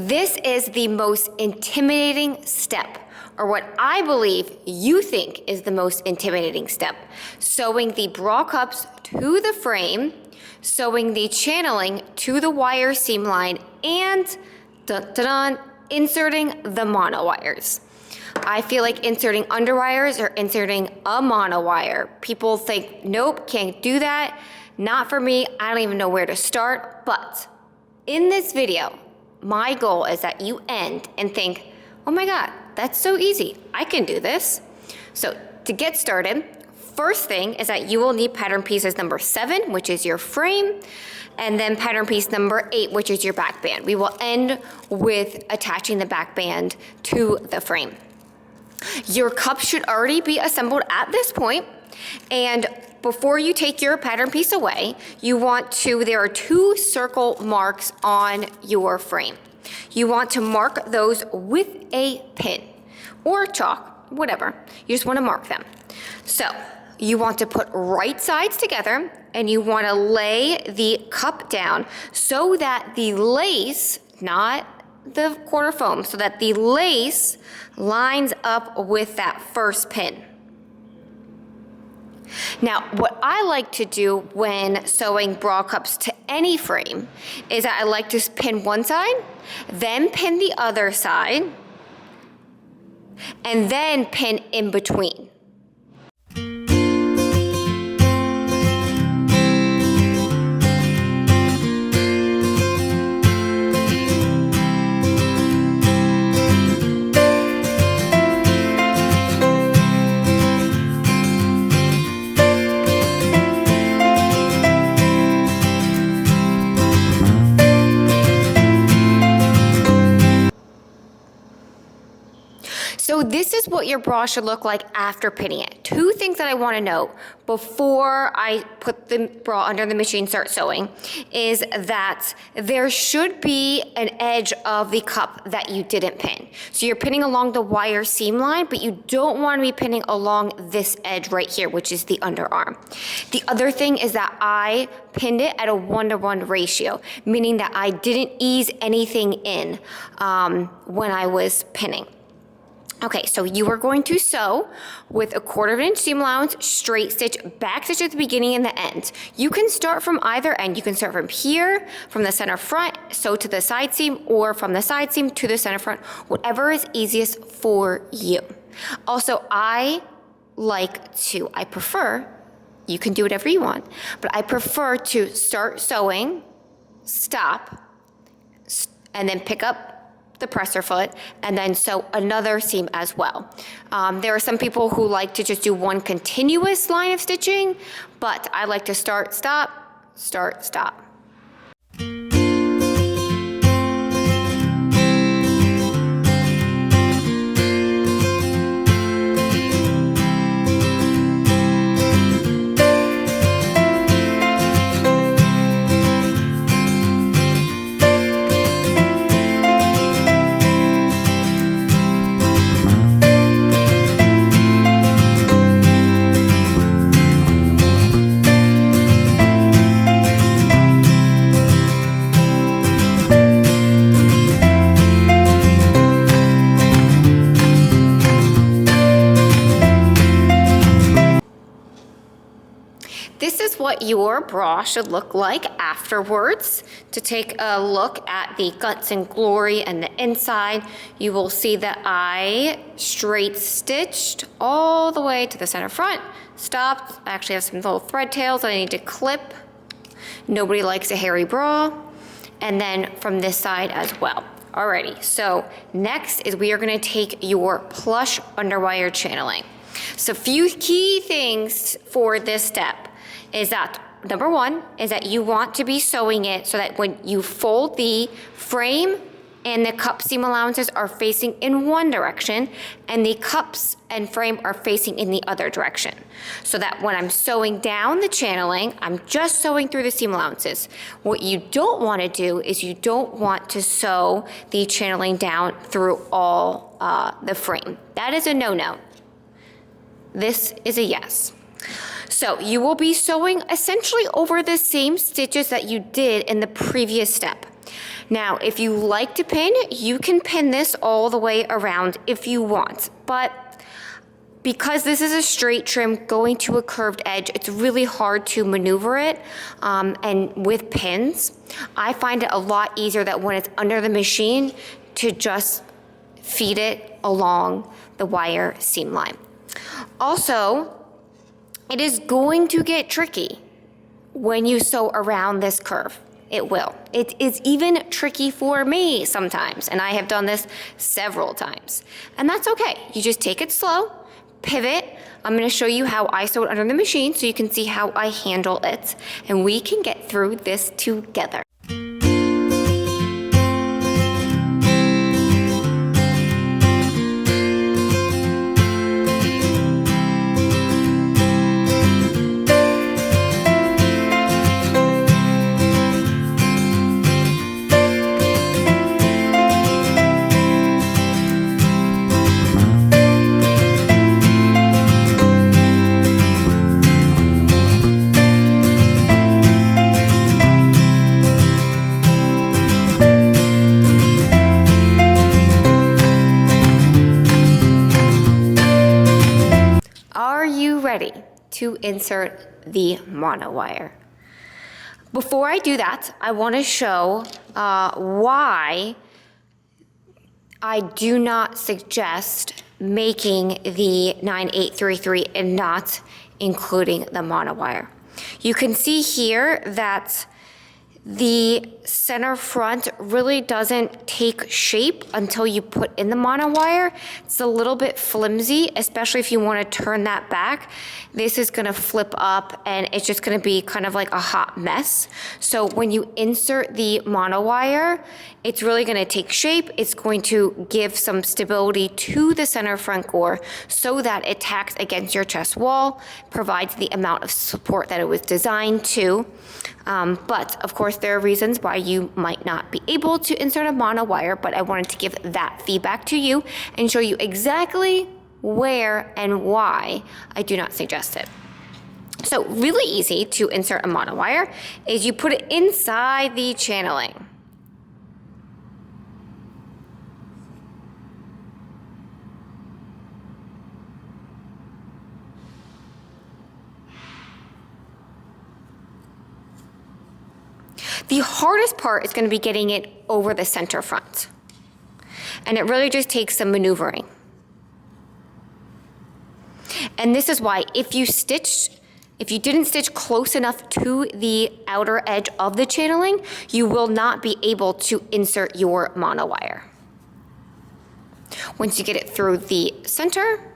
this is the most intimidating step, or what I believe you think is the most intimidating step. Sewing the bra cups to the frame, sewing the channeling to the wire seam line, and inserting the monowires. I feel like inserting underwires or inserting a monowire. People think, nope, can't do that. Not for me. I don't even know where to start. But in this video, my goal is that you end and think, oh my God, that's so easy. I can do this. So to get started, first thing is that you will need pattern pieces number 7, which is your frame, and then pattern piece number 8, which is your back band. We will end with attaching the back band to the frame. Your cup should already be assembled at this point, and before you take your pattern piece away, there are 2 circle marks on your frame. You want to mark those with a pin or chalk, whatever. You just want to mark them. So you want to put right sides together, and you want to lay the cup down so that the lace, not the quarter foam, so that the lace lines up with that first pin. Now, what I like to do when sewing bra cups to any frame is that I like to pin one side, then pin the other side, and then pin in between. So this is what your bra should look like after pinning it. 2 things that I want to note before I put the bra under the machine, start sewing, is that there should be an edge of the cup that you didn't pin. So you're pinning along the wire seam line, but you don't want to be pinning along this edge right here, which is the underarm. The other thing is that I pinned it at a 1-to-1 ratio, meaning that I didn't ease anything in when I was pinning. Okay, so you are going to sew with a 1/4 inch seam allowance, straight stitch, back stitch at the beginning and the end. You can start from either end. You can start from here, from the center front, sew to the side seam, or from the side seam to the center front, whatever is easiest for you. Also, I prefer, you can do whatever you want, but I prefer to start sewing, stop, and then pick up the presser foot, and then sew another seam as well. There are some people who like to just do one continuous line of stitching, but I like to start, stop, start, stop. This is what your bra should look like afterwards. To take a look at the guts and glory and the inside, you will see that I straight stitched all the way to the center front, stopped. I actually have some little thread tails that I need to clip. Nobody likes a hairy bra. And then from this side as well. Alrighty, so next is we are gonna take your plush underwire channeling. So a few key things for this step is that number 1 is that you want to be sewing it so that when you fold, the frame and the cup seam allowances are facing in one direction and the cups and frame are facing in the other direction. So that when I'm sewing down the channeling, I'm just sewing through the seam allowances. What you don't want to do is you don't want to sew the channeling down through all the frame. That is a no-no. This is a yes. So you will be sewing essentially over the same stitches that you did in the previous step. Now, if you like to pin, you can pin this all the way around if you want, but because this is a straight trim going to a curved edge, it's really hard to maneuver it. And with pins, I find it a lot easier that when it's under the machine to just feed it along the wire seam line. Also, it is going to get tricky when you sew around this curve. It will. It is even tricky for me sometimes, and I have done this several times. And that's okay. You just take it slow, pivot. I'm going to show you how I sew it under the machine so you can see how I handle it, and we can get through this together. Ready to insert the monowire. Before I do that, I want to show why I do not suggest making the 9833 and not including the monowire. You can see here that the center front really doesn't take shape until you put in the monowire. It's a little bit flimsy, especially if you want to turn that back. This is going to flip up and it's just going to be kind of like a hot mess. So when you insert the monowire, it's really going to take shape. It's going to give some stability to the center front gore so that it tacks against your chest wall, provides the amount of support that it was designed to. But of course, there are reasons why you might not be able to insert a monowire, but I wanted to give that feedback to you and show you exactly where and why I do not suggest it. So really easy to insert a monowire is you put it inside the channeling. The hardest part is going to be getting it over the center front. And it really just takes some maneuvering. And this is why if you didn't stitch close enough to the outer edge of the channeling, you will not be able to insert your monowire. Once you get it through the center,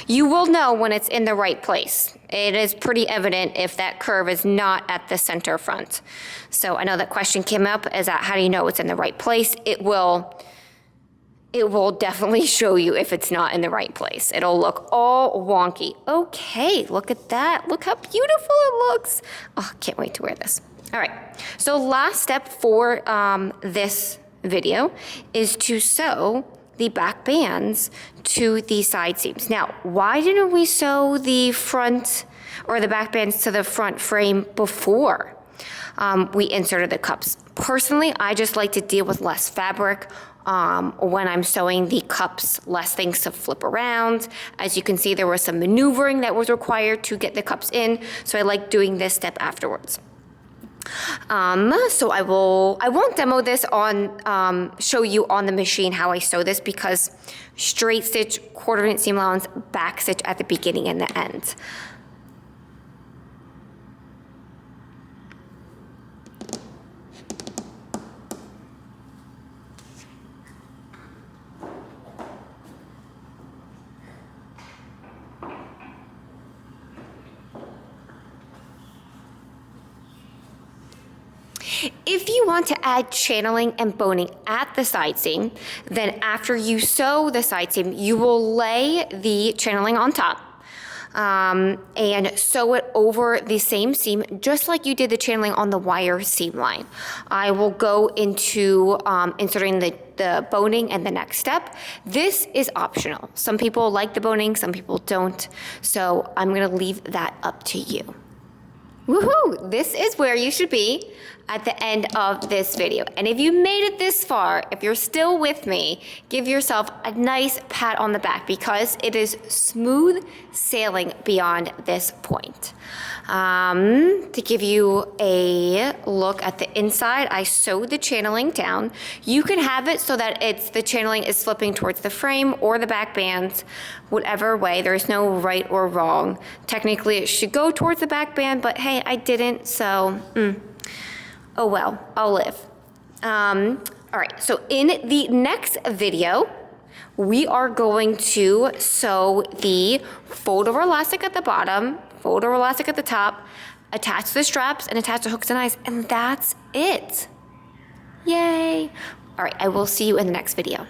you will know when it's in the right place. It is pretty evident if that curve is not at the center front. So I know that question came up, is that how do you know it's in the right place? It will definitely show you if it's not in the right place. It'll look all wonky. Okay, look at that. Look how beautiful it looks. Oh, can't wait to wear this. All right, so last step for this video is to sew the back bands to the side seams. Now, why didn't we sew the front or the back bands to the front frame before we inserted the cups? Personally, I just like to deal with less fabric when I'm sewing the cups, less things to flip around. As you can see, there was some maneuvering that was required to get the cups in, so I like doing this step afterwards. So I won't demo this on, show you on the machine how I sew this because straight stitch, quarter inch seam allowance, back stitch at the beginning and the end. If you want to add channeling and boning at the side seam, then after you sew the side seam, you will lay the channeling on top and sew it over the same seam, just like you did the channeling on the wire seam line. I will go into inserting the boning and the next step. This is optional. Some people like the boning, some people don't. So I'm gonna leave that up to you. Woohoo! This is where you should be at the end of this video. And if you made it this far, if you're still with me, give yourself a nice pat on the back because it is smooth sailing beyond this point. To give you a look at the inside, I sewed the channeling down. You can have it so that the channeling is flipping towards the frame or the back bands, whatever way. There's no right or wrong. Technically, it should go towards the back band, but hey, I didn't, so oh well, I'll live. All right, so in the next video, we are going to sew the fold over elastic at the bottom, fold over elastic at the top, attach the straps, and attach the hooks and eyes, and that's it. Yay. All right, I will see you in the next video.